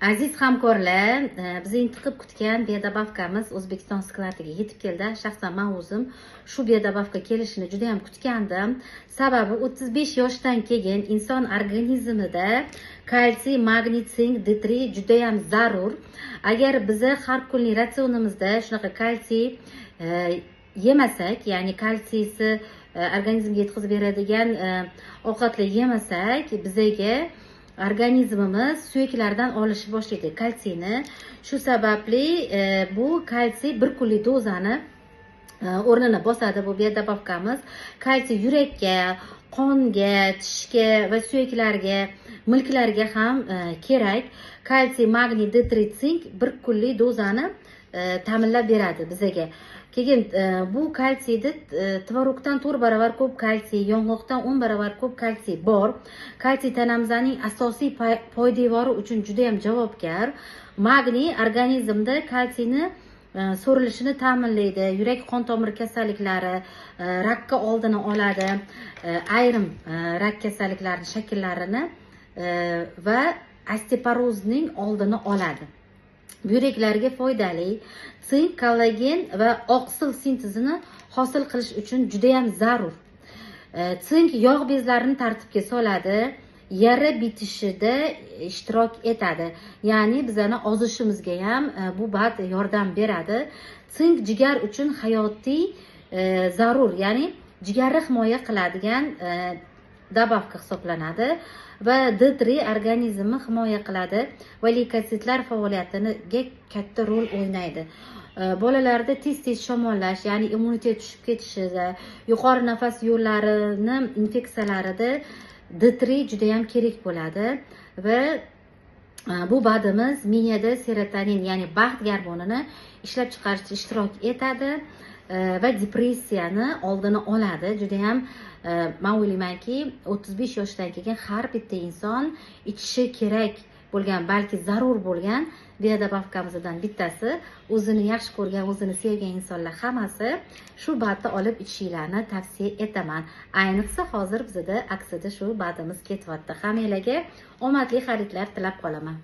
Aziz hamkorlar, biz intiqib kutgan biodobavkamiz O'zbekiston skladiga yetib keldi. Shaxsan men o'zim shu biodobavka kelishini juda ham kutgandim. Sababi 35 yoshdan keyin inson organizmida kalsiy, magniy, sink, D3 juda ham zarur. Agar biz har kunlik ratsionimizda shunaqa kalsiy yemasak, ya'ni kalsiysi organizmga yetkazib beradigan ovqatlar yemasak, bizga organizmimiz suyaklardan olishni boshlaydi kalsiyni. Shu sababli bu kalsiy bir kunlik dozani o'rnini bosadi. Bu biodobavkamiz kalsiy yurakka, qonga, tishga va suyaklarga, milklarga ham kerak. Kalsiy, magniy, D3, sink bir kunlik dozani ta'minlab beradi bizga. Keyin bu kalsiyda tvorogdan 4 barobar ko'p kalsiy, yong'oqdan 10 barobar ko'p kalsiy bor. Kalsiy tanamizning asosiy poydevori uchun juda ham javobgar. Magniy organizmda kalsiyni so'rilishini ta'minlaydi, yurak qon tomir kasalliklari, rakka oldini oladi, ayrim rak kasalliklarining shakllarini va osteoporozning oldini oladi. Buyraklarga foydali. Sink, kollagen va oqsil sintezini hosil qilish uchun juda ham zarur. Sink yog' bezlarini tartibga soladi, yara bitishida ishtirok etadi. Ya'ni bizani ozishimizga ham bu bad yordam beradi. Sink jigar uchun hayotiy zarur, ya'ni jigarni himoya qiladigan dobavka hisoblanadi va D3 organizmni himoya qiladi va leykositlar faoliyatiga katta rol o'ynaydi. Bolalarda tez shamollash, ya'ni immunitet tushib ketishida, yuqori nafas yo'llarini infeksiyalarida D3 juda ham kerak bo'ladi va bu badimiz miyada serotonin, ya'ni baxt gormonini ishlab chiqarishda ishtirok etadi va depressiyani oldini oladi. Juda ham men o'ylaymanki 35 yoshdan keyin har bitta inson ichishi kerak bo'lgan, balki zarur bo'lgan biodobavkamizdan bittasi. O'zini yaxshi ko'rgan, o'zini sevgan insonlar hammasi shu badni olib ichishlarini tavsiya etaman. Ayniqsa hozir bizda aksida shu badimiz ketyapti. Hammalarga omadli xaridlar tilab qolaman.